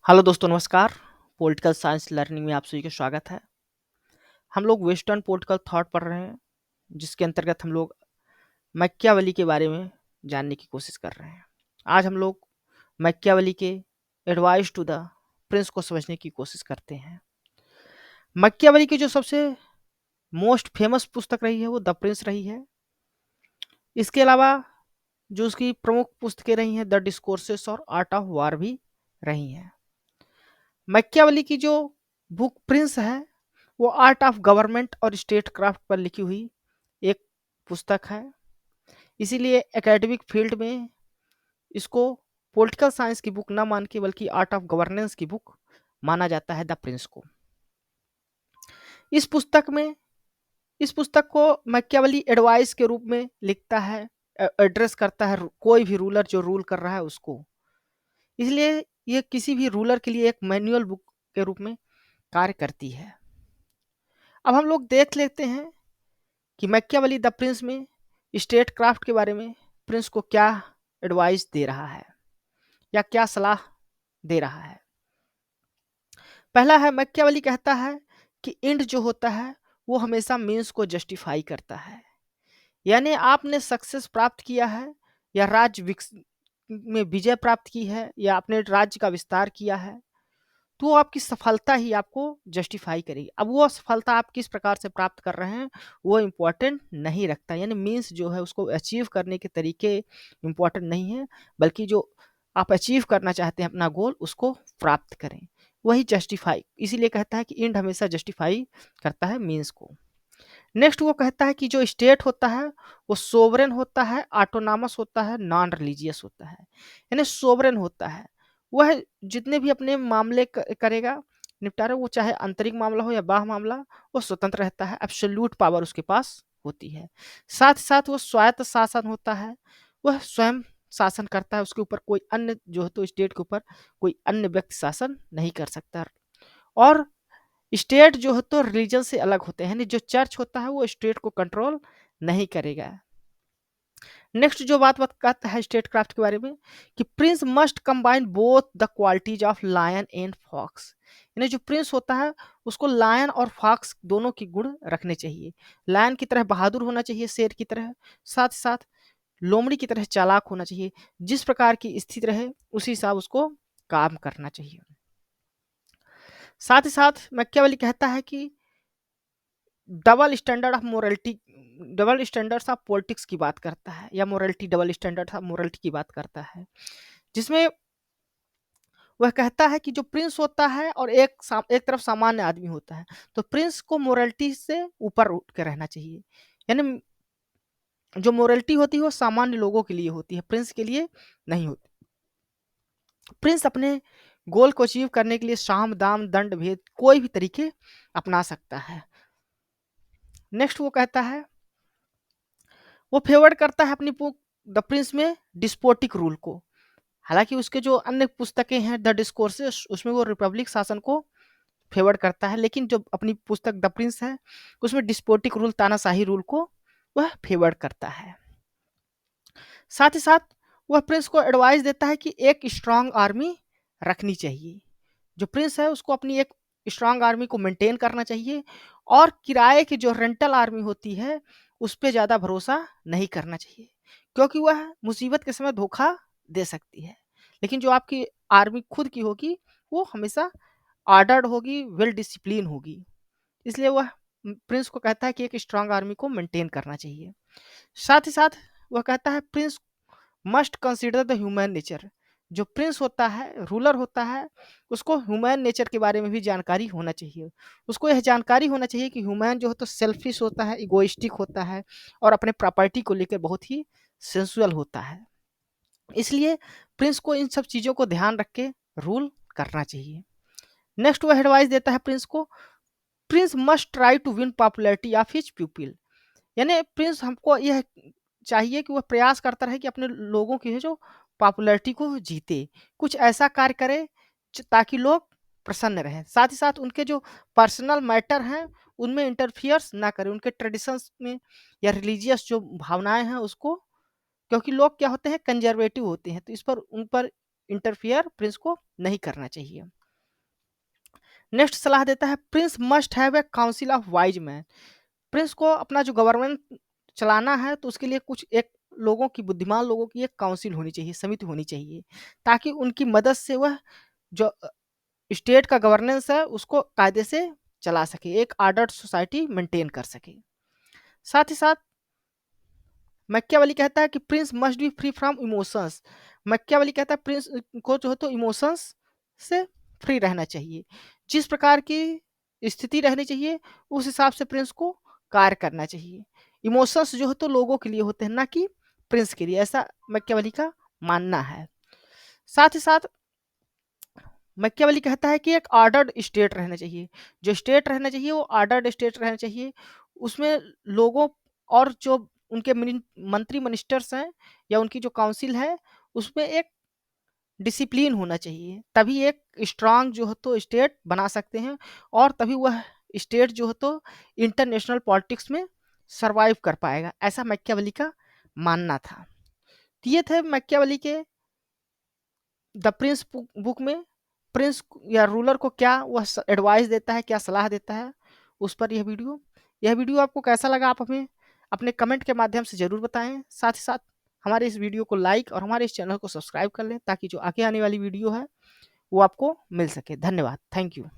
Hello दोस्तों, नमस्कार। Political science learning में आप सभी का स्वागत है। हम लोग वेस्टर्न पॉलिटिकल थॉट पढ़ रहे हैं, जिसके अंतर्गत हम लोग मैकियावेली के बारे में जानने की कोशिश कर रहे हैं। आज हम लोग मैकियावेली के एडवाइस टू द प्रिंस को समझने की कोशिश करते हैं। मैकियावेली की जो सबसे मोस्ट फेमस पुस्तक रही है वो द प्रिंस रही है। इसके अलावा जो उसकी प्रमुख पुस्तकें रही हैं, द डिस्कोर्सेस और आर्ट ऑफ वार भी रही हैं। मैकियावेली की जो बुक प्रिंस है वो आर्ट ऑफ गवर्नमेंट और स्टेट क्राफ्ट पर लिखी हुई एक पुस्तक है। इसीलिए एकेडमिक फील्ड में इसको पॉलिटिकल साइंस की बुक ना मान के बल्कि आर्ट ऑफ गवर्नेंस की बुक माना जाता है द प्रिंस को। इस पुस्तक में इस पुस्तक को मैकियावेली एडवाइस के रूप में लिखता है, एड्रेस करता है कोई भी रूलर जो रूल कर रहा है उसको। इसलिए ये किसी भी रूलर के लिए एक मैनुअल बुक के रूप में कार्य करती है। अब हम लोग देख लेते हैं कि मैकियावेली द प्रिंस में स्टेट क्राफ्ट के बारे में प्रिंस को क्या एडवाइस दे रहा है या क्या सलाह दे रहा है। पहला है, मैकियावेली कहता है कि एंड जो होता है वो हमेशा मीन्स को जस्टिफाई करता है। यानी आपने सक्सेस प्राप्त किया है या में विजय प्राप्त की है या अपने राज्य का विस्तार किया है, तो आपकी सफलता ही आपको जस्टिफाई करेगी। अब वो सफलता आप किस प्रकार से प्राप्त कर रहे हैं वो इम्पोर्टेंट नहीं रखता। यानी मीन्स जो है उसको अचीव करने के तरीके इम्पोर्टेंट नहीं है, बल्कि जो आप अचीव करना चाहते हैं अपना गोल उसको प्राप्त करें, वही जस्टिफाई। इसीलिए कहता है कि एंड हमेशा जस्टिफाई करता है मीन्स को। नेक्स्ट वो कहता है कि जो स्टेट होता है वो सोवरेन होता है, ऑटोनॉमस होता है, नॉन रिलीजियस होता है। यानी सोवरेन होता है वह जितने भी अपने मामले करेगा निपटारा, वो चाहे आंतरिक मामला हो या बाह्य मामला, वो स्वतंत्र रहता है। एब्सोल्यूट पावर उसके पास होती है। साथ ही साथ वो स्वायत्त शासन होता है, वह स्वयं शासन करता है। उसके ऊपर कोई अन्य जो है तो स्टेट के ऊपर कोई अन्य व्यक्ति शासन नहीं कर सकता। और स्टेट जो है तो रिलीजन से अलग होते हैं, यानी जो चर्च होता है वो स्टेट को कंट्रोल नहीं करेगा। नेक्स्ट जो बात कहता है स्टेट क्राफ्ट के बारे में कि prince must combine both the qualities of lion and fox. यानी जो प्रिंस होता है उसको लायन और फॉक्स दोनों की गुण रखने चाहिए। लायन की तरह बहादुर होना चाहिए, शेर की तरह, साथ ही साथ लोमड़ी की तरह चालाक होना चाहिए। जिस प्रकार की स्थिति रहे उसी हिसाब उसको काम करना चाहिए। साथ ही साथ मैकियावेली कहता है कि double standard of morality, double standards of politics की बात करता है, या morality, double standard of morality की बात करता है, जिसमें वह कहता है कि जो प्रिंस होता है और एक तरफ सामान्य आदमी होता है, तो प्रिंस को मोरलिटी से ऊपर उठ के रहना चाहिए। यानी जो मोरलिटी होती है वो सामान्य लोगों के लिए होती है, प्रिंस के लिए नहीं होती। प्रिंस अपने गोल को अचीव करने के लिए साम दाम दंड भेद कोई भी तरीके अपना सकता है। नेक्स्ट वो कहता है, वो फेवर करता है अपनी बुक द प्रिंस में डिस्पोटिक रूल को। हालांकि उसके जो अन्य पुस्तकें हैं द डिस्कोर्सेस, उसमें वो रिपब्लिक शासन को फेवर करता है, लेकिन जो अपनी पुस्तक द प्रिंस है उसमें डिस्पोटिक रूल, तानाशाही रूल को वह फेवर करता है। साथ ही साथ वह प्रिंस को एडवाइस देता है कि एक स्ट्रांग आर्मी रखनी चाहिए। जो प्रिंस है उसको अपनी एक स्ट्रांग आर्मी को मेंटेन करना चाहिए, और किराए की जो रेंटल आर्मी होती है उस पर ज़्यादा भरोसा नहीं करना चाहिए, क्योंकि वह मुसीबत के समय धोखा दे सकती है। लेकिन जो आपकी आर्मी खुद की होगी वो हमेशा ऑर्डर्ड होगी, वेल डिसिप्लिन होगी। इसलिए वह प्रिंस को कहता है कि एक स्ट्रांग आर्मी को मेंटेन करना चाहिए। साथ ही साथ वह कहता है Prince must consider the human nature. जो प्रिंस होता है, रूलर होता है, उसको ह्यूमन नेचर के बारे में भी जानकारी होना चाहिए। उसको यह जानकारी होना चाहिए कि ह्यूमन जो है तो सेल्फिश होता है, इगोइस्टिक होता है, और अपने प्रॉपर्टी को लेकर बहुत ही सेंसुअल होता है। इसलिए प्रिंस को इन सब चीज़ों को ध्यान रख के रूल करना चाहिए। नेक्स्ट वह एडवाइस देता है प्रिंस को, prince must try to win popularity of his people. यानी प्रिंस हमको यह चाहिए कि वह प्रयास करता रहे कि अपने लोगों की जो पॉपुलैरिटी को जीते, कुछ ऐसा कार्य करे ताकि लोग प्रसन्न रहें। साथ ही साथ उनके जो पर्सनल मैटर हैं उनमें इंटरफियर्स ना करें, उनके ट्रेडिशंस में या रिलीजियस जो भावनाएं हैं उसको, क्योंकि लोग क्या होते हैं कंजर्वेटिव होते हैं, तो इस पर उन पर इंटरफियर प्रिंस को नहीं करना चाहिए। नेक्स्ट सलाह देता है, Prince must have a council of wise man. Prince को अपना जो गवर्नमेंट चलाना है तो उसके लिए कुछ एक लोगों की, बुद्धिमान लोगों की एक काउंसिल होनी चाहिए, समिति होनी चाहिए, ताकि उनकी मदद से वह जो स्टेट का गवर्नेंस है उसको कायदे से चला सके, एक ऑर्डर्ड सोसाइटी मेंटेन कर सके। साथ ही साथ मैकियावेली कहता है कि prince must be free from emotions. Machiavelli कहता है प्रिंस को जो है तो इमोशंस से फ्री रहना चाहिए, जिस प्रकार की स्थिति रहनी चाहिए उस हिसाब से प्रिंस को कार्य करना चाहिए। इमोशंस जो है तो लोगों के लिए होते हैं, ना कि प्रिंस के लिए, ऐसा मैकियावेली का मानना है। साथ ही साथ मैकियावेली कहता है कि एक ऑर्डर्ड स्टेट रहना चाहिए, जो स्टेट रहना चाहिए वो ऑर्डर्ड स्टेट रहना चाहिए, उसमें लोगों और जो उनके मंत्री मिनिस्टर्स हैं या उनकी जो काउंसिल है उसमें एक डिसिप्लिन होना चाहिए, तभी एक स्ट्रांग जो है तो स्टेट बना सकते हैं, और तभी वह स्टेट जो है तो इंटरनेशनल पॉलिटिक्स में सरवाइव कर पाएगा, ऐसा मैकियावेली का मानना था। तो ये थे मैकियावेली के द प्रिंस बुक में प्रिंस या रूलर को क्या वह एडवाइस देता है, क्या सलाह देता है, उस पर यह वीडियो आपको कैसा लगा आप हमें अपने कमेंट के माध्यम से ज़रूर बताएं। साथ ही साथ हमारे इस वीडियो को लाइक और हमारे इस चैनल को सब्सक्राइब कर लें, ताकि जो आगे आने वाली वीडियो है वो आपको मिल सके। धन्यवाद, थैंक यू।